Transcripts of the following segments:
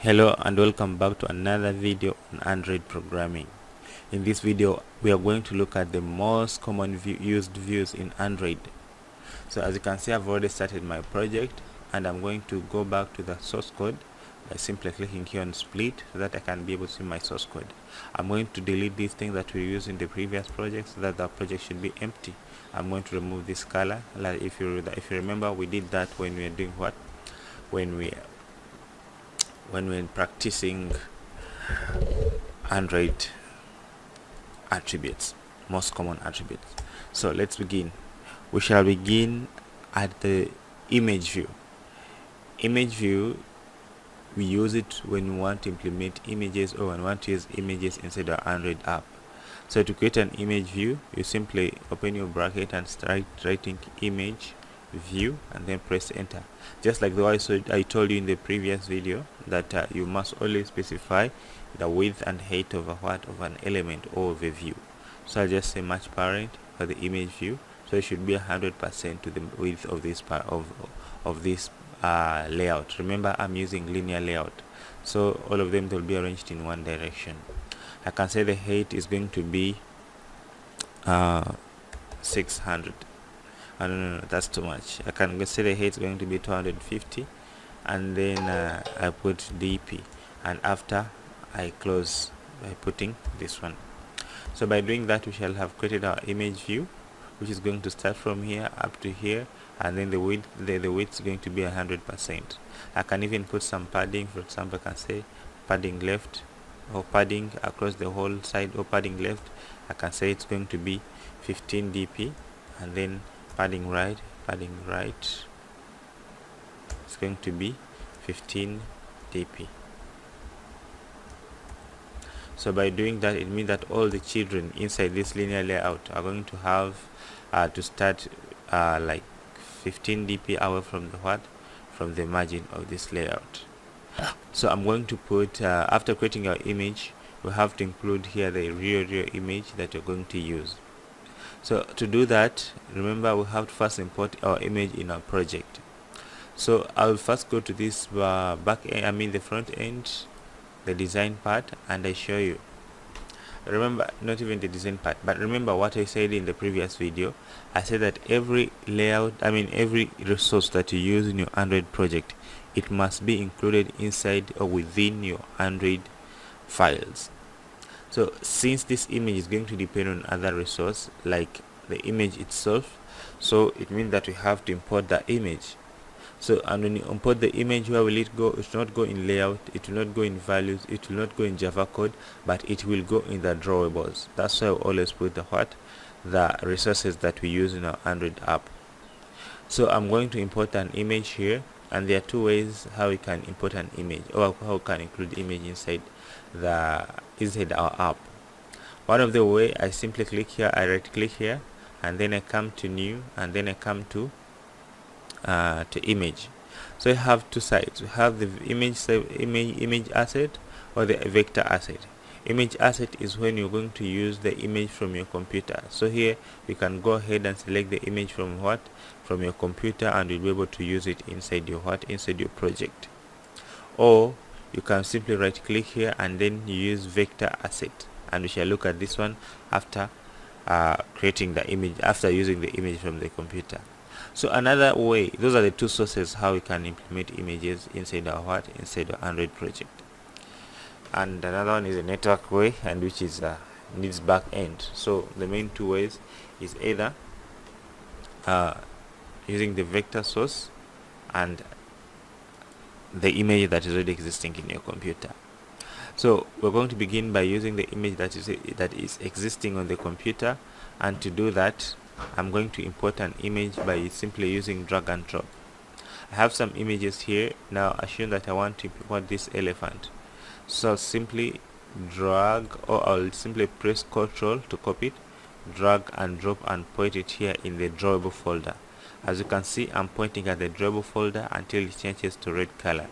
Hello and welcome back to another video on Android programming. In this video we are going to look at the most common used views in Android. So as you can see, I've already started my project and I'm going to go back to the source code by simply clicking here on split so that I can be able to see my source code. I'm going to delete these things that we used in the previous project so that the project should be empty. I'm going to remove this color. Like if you remember, we did that when we were doing what? When we're practicing Android attributes, most common attributes. So let's begin. We shall begin at the image view. Image view, we use it when we want to implement images or when we want to use images inside our Android app. So to create an image view, you simply open your bracket and start writing image view and then press enter, just like the way I told you in the previous video that you must always specify the width and height of an element or of a view. So I'll just say match parent for the image view, so it should be 100% to the width of this part of this layout. Remember, I'm using linear layout, so all of them will be arranged in one direction. I can say the height is going to be 600. No, that's too much. I can say the height is going to be 250, and then I put DP, and after I close by putting this one. So by doing that, we shall have created our image view, which is going to start from here up to here, and then the width is going to be 100%. I can even put some padding. For example, I can say padding left, or padding across the whole side, or padding left. I can say it's going to be 15 dp, and then padding right, it's going to be 15 dp. So by doing that, it means that all the children inside this linear layout are going to have to start like 15 dp away from the margin of this layout. So I'm going to put after creating our image, we have to include here the real image that you're going to use. So to do that, remember, we have to first import our image in our project. So I'll first go to this the front end, the design part, and I show you. Remember, not even the design part, but remember what I said in the previous video. I said that every every resource that you use in your Android project, it must be included inside or within your Android files. So since this image is going to depend on other resource like the image itself, so it means that we have to import the image. So and when you import the image, where will it go? It will not go in layout, it will not go in values, it will not go in Java code, but it will go in the drawables. That's why I always put the resources that we use in our Android app. So I'm going to import an image here, and there are two ways how we can import an image, or how we can include image inside our app. One of the way, I simply click here, I right click here, and then I come to new, and then I come to image. So I have two sides. We have the image asset or the vector asset. Image asset is when you're going to use the image from your computer. So here you can go ahead and select the image from your computer, and you'll be able to use it inside your project. Or you can simply right click here and then you use vector asset, and we shall look at this one after creating the image, after using the image from the computer. So another way, those are the two sources how we can implement images inside our Android project. And another one is a network way, and which is needs back end. So the main two ways is either using the vector source and the image that is already existing in your computer. So we're going to begin by using the image that is existing on the computer, and to do that, I'm going to import an image by simply using drag and drop. I have some images here. Now assume that I want to import this elephant, so simply drag, or I'll simply press Ctrl to copy it, drag and drop, and point it here in the drawable folder. As you can see, I'm pointing at the drawable folder until it changes to red color.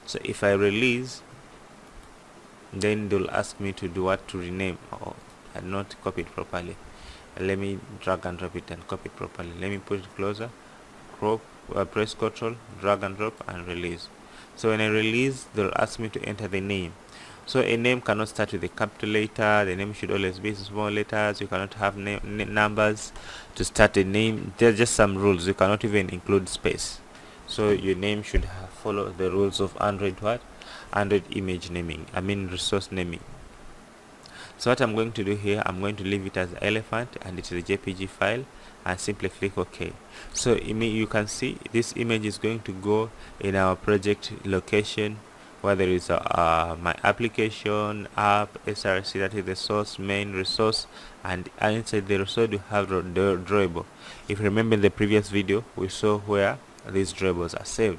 So if I release, then they'll ask me to do what? To rename. Oh, I had not copied properly. Let me drag and drop it and copy it properly. Let me put it closer, press Ctrl, drag and drop, and release. So when I release, they'll ask me to enter the name. So a name cannot start with a capital letter. The name should always be small letters. You cannot have numbers to start a name. There's just some rules. You cannot even include space. So your name should follow the rules of Android Android image naming. Resource naming. So what I'm going to do here, I'm going to leave it as elephant, and it's a JPG file, and simply click OK. So you can see this image is going to go in our project location, where there is my application, app, SRC, that is the source, main, resource, and inside the resource you have the drawable. If you remember in the previous video, we saw where these drawables are saved.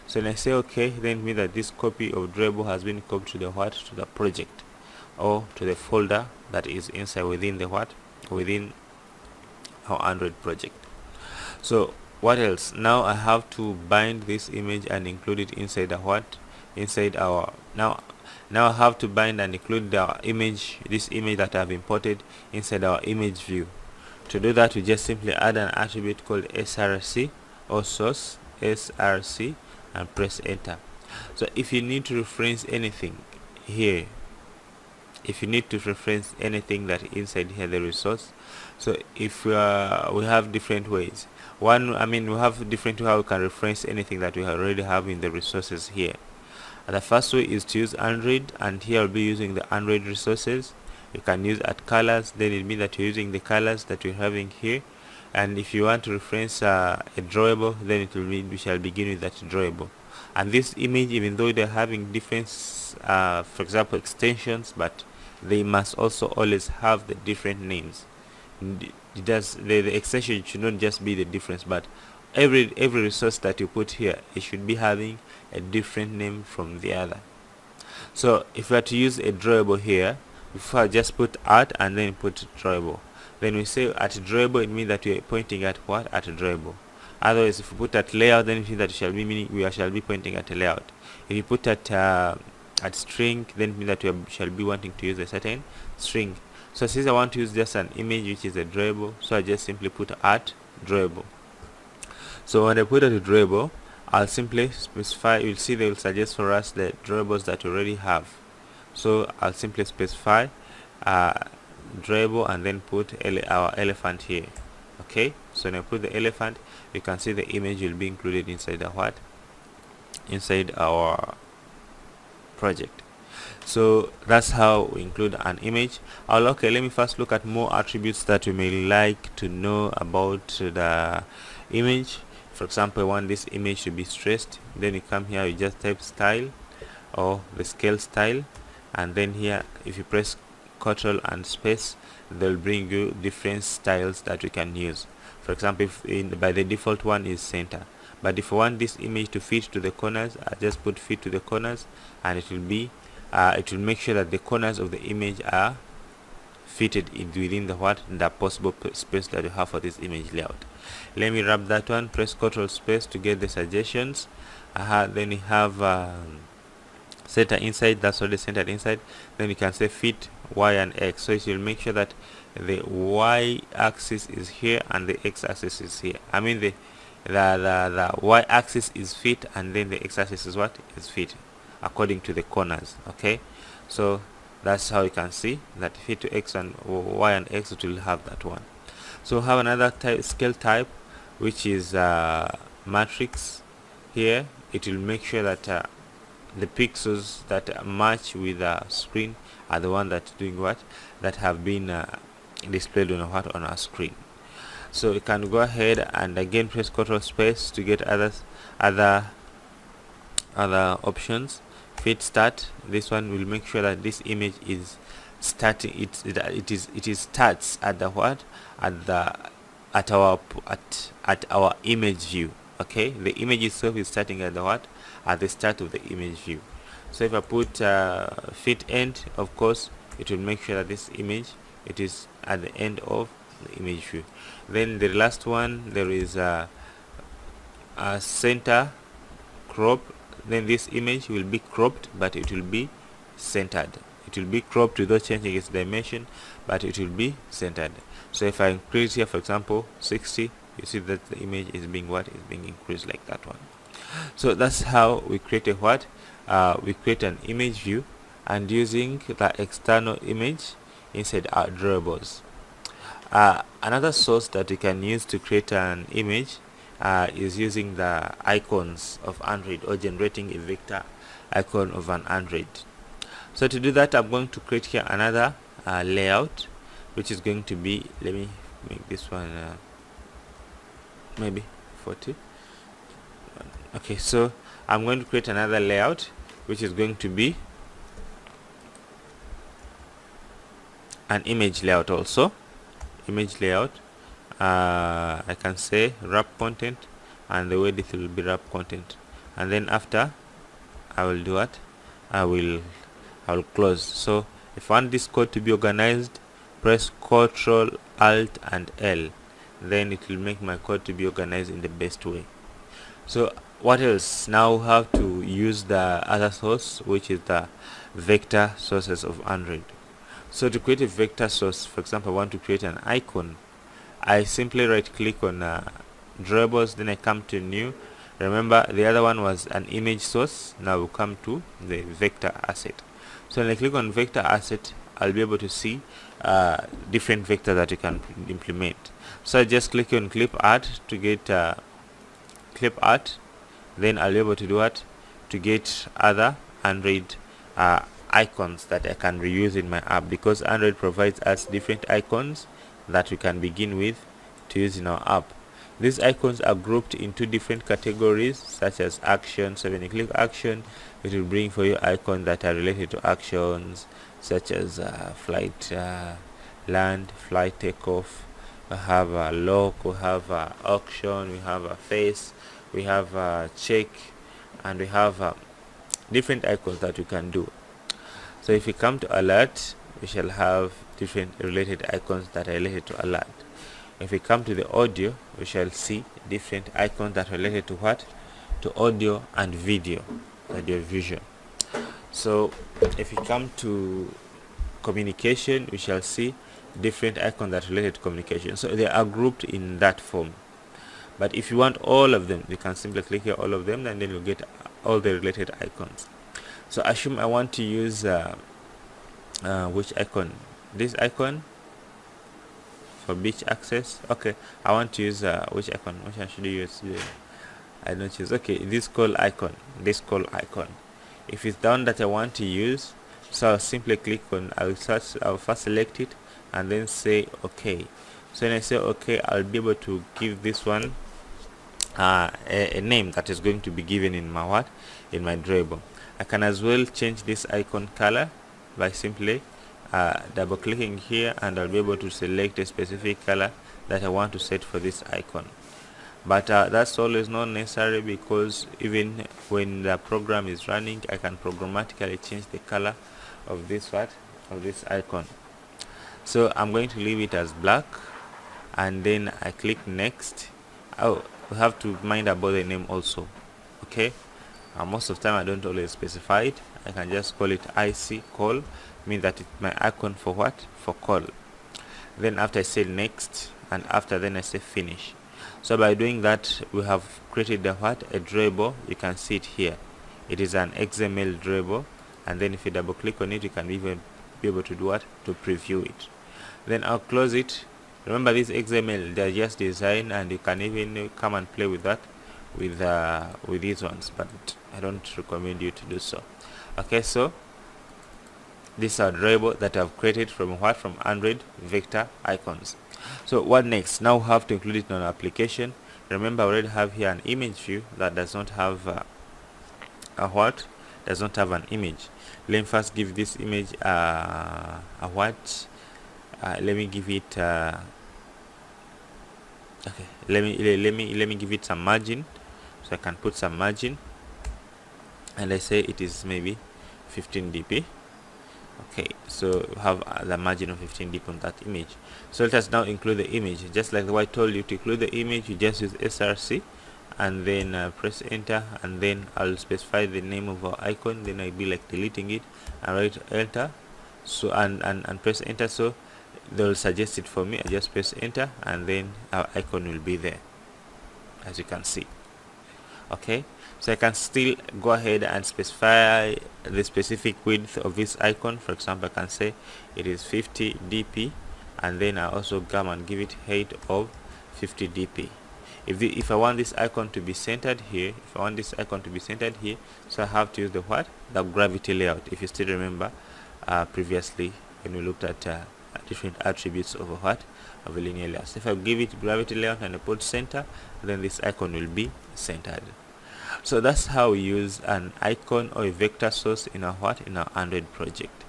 So when I say OK, then it means that this copy of drawable has been copied to the project, or to the folder that is inside within within our Android project. So what else? Now I have to bind this image and include it inside now I have to bind and include the image, this image that I have imported, inside our image view. To do that, we just simply add an attribute called src, or source src, and press enter. So if you need to reference anything here, that inside here, the resource, so if we have different ways. We have different ways how we can reference anything that we already have in the resources here. And the first way is to use Android, and here I'll be using the Android resources. You can use at colors, then it means that you're using the colors that you're having here. And if you want to reference a drawable, then it will mean we shall begin with that drawable. And this image, even though they're having different for example extensions, but they must also always have the different names. The extension should not just be the difference, but every resource that you put here, it should be having a different name from the other. So if we are to use a drawable here, before I just put at and then put drawable, then we say at drawable, it means that we are pointing at what? At a drawable. Otherwise, if we put at layout, then it means that it shall be meaning we shall be pointing at a layout. If you put at string, then it means that we shall be wanting to use a certain string. So since I want to use just an image which is a drawable, so I just simply put at drawable. So when I put at a drawable, I'll simply specify. You'll see they will suggest for us the drawables that we already have. So I'll simply specify drawable and then put our elephant here. Okay, so when I put the elephant, you can see the image will be included inside the inside our project. So that's how we include an image. Okay, let me first look at more attributes that you may like to know about the image. For example, I want this image to be stressed, then you come here, you just type style or the scale style, and then here if you press Ctrl and space, they'll bring you different styles that you can use. For example, by the default one is center, but if I want this image to fit to the corners, I just put fit to the corners, and it will be it will make sure that the corners of the image are fitted within the possible space that you have for this image layout. Let me wrap that one, press Ctrl space to get the suggestions. Then you have center inside, that's already centered inside. Then you can say fit Y and X, so it will make sure that the Y axis is here and the X axis is here. The Y axis is fit, and then the X axis is fit according to the corners. Okay, so that's how you can see that fit to X and Y and X, it will have that one. So we have another scale type, which is matrix. Here it will make sure that the pixels that match with the screen are the one that doing that have been displayed on our screen. So you can go ahead and again press Ctrl space to get other options. Fit start, this one will make sure that this image is starting, it starts at our image view. Okay, the image itself is starting at the start of the image view. So if I put fit end, of course it will make sure that this image, it is at the end of the image view. Then the last one, there is a center crop. Then this image will be cropped, but it will be centered. It will be cropped without changing its dimension, but it will be centered. So if I increase here, for example 60, you see that the image is being increased like that one. So that's how we create a what? We create an image view, and using the external image inside our drawables. Another source that we can use to create an image is using the icons of Android, or generating a vector icon of an Android. So to do that, I'm going to create here another layout, which is going to be, let me make this one maybe 40. Okay, so I'm going to create another layout, which is going to be an image layout also. Image layout, I can say wrap content, and the way this will be wrap content, and then after I will do what? I will close. So if I want this code to be organized, press Ctrl Alt and L, then it will make my code to be organized in the best way. So what else? Now we have to use the other source, which is the vector sources of Android. So to create a vector source, for example, I want to create an icon. I simply right click on drawables, then I come to new. Remember, the other one was an image source. Now we'll come to the vector asset. So when I click on vector asset, I'll be able to see different vectors that you can implement. So I just click on clip art to get clip art. Then I'll be able to do what? To get other Android icons that I can reuse in my app, because Android provides us different icons that we can begin with to use in our app. These icons are grouped into different categories, such as action. So when you click action, it will bring for you icons that are related to actions, such as flight, land, flight, takeoff. We have a lock, we have auction, we have a face, we have a check, and we have different icons that we can do. So if we come to alert, we shall have different related icons that are related to alert. If we come to the audio, we shall see different icons that are related to what? To audio and video, audio vision. So if we come to communication, we shall see different icons that are related to communication. So they are grouped in that form. But if you want all of them, you can simply click here all of them, and then you'll get all the related icons. So assume I want to use which icon? This icon for beach access. Okay, I want to use which icon? Which one should I use? I don't choose. Okay, this call icon. This call icon. If it's down that I want to use, so I'll simply click on. I'll first select it and then say okay. So when I say okay, I'll be able to give this one a name that is going to be given in my what? In my drawable. I can as well change this icon color by simply double clicking here, and I'll be able to select a specific color that I want to set for this icon. But that's always not necessary, because even when the program is running, I can programmatically change the color of this icon. So I'm going to leave it as black, and then I click next. Oh, we have to mind about the name also. Okay, most of the time I don't always specify it. I can just call it IC call, mean that it's my icon for what? For call. Then after I say next, and after then I say finish. So by doing that, we have created a what? A drawable. You can see it here. It is an XML drawable, and then if you double click on it, you can even be able to do what? To preview it. Then I'll close it. Remember, this XML, they're just design, and you can even come and play with that with these ones, but I don't recommend you to do so. Okay, so these are drawable that I've created from what? From Android vector icons. So what next? Now we have to include it in our application. Remember, I already have here an image view that does not have a what? Does not have an image. Let me first give this image a what? Let me give it okay. Let me give it some margin, so I can put some margin, and I say it is maybe 15 dp. Okay, so we have the margin of 15 dp on that image. So let us now include the image. Just like I told you to include the image, you just use src and then press enter, and then I'll specify the name of our icon. Then I'll be like deleting it and write enter. So and press enter. So they will suggest it for me. I just press enter, and then our icon will be there, as you can see. Okay, so I can still go ahead and specify the specific width of this icon. For example, I can say it is 50 dp, and then I also come and give it height of 50 dp. If I want this icon to be centered here, so I have to use the gravity layout. If you still remember previously when we looked at different attributes of a linear layout. So if I give it gravity layout and I put center, then this icon will be centered. So that's how we use an icon or a vector source in our Android project.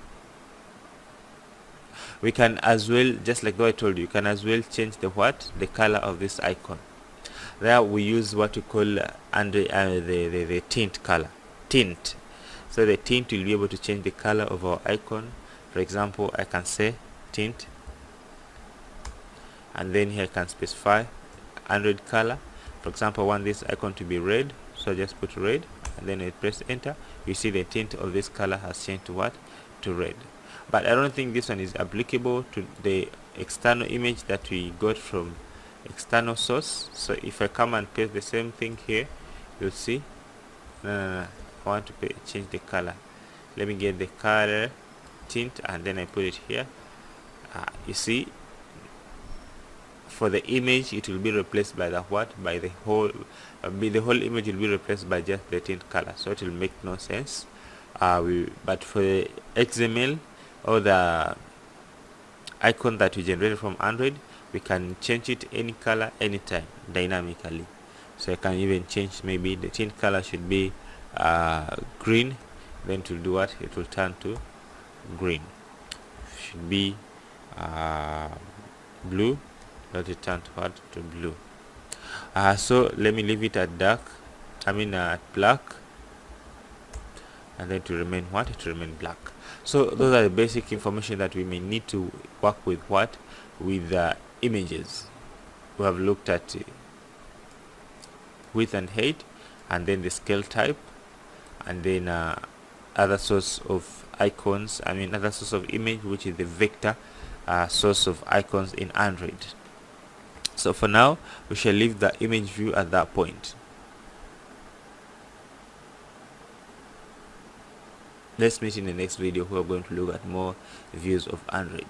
We can as well, just like what I told you, can as well change the color of this icon. There we use what we call the tint color. So the tint will be able to change the color of our icon. For example, I can say tint, and then here I can specify Android color. For example, I want this icon to be red, so I just put red, and then I press enter. You see the tint of this color has changed to to red. But I don't think this one is applicable to the external image that we got from external source. So if I come and paste the same thing here, you'll see I want to change the color. Let me get the color tint, and then I put it here. You see, for the image it will be replaced by the whole image will be replaced by just the tint color, so it will make no sense. But for the XML or the icon that we generated from Android, we can change it any color anytime dynamically. So I can even change, maybe the tint color should be green, then to do what, it will turn to green. Should be blue, let it turn to blue. So let me leave it at at black, and then to remain black. So those are the basic information that we may need to work with with images. We have looked at width and height, and then the scale type, and then other source of icons, other source of image, which is the vector source of icons in Android. So for now, we shall leave the image view at that point. Let's meet in the next video where we're going to look at more views of Android.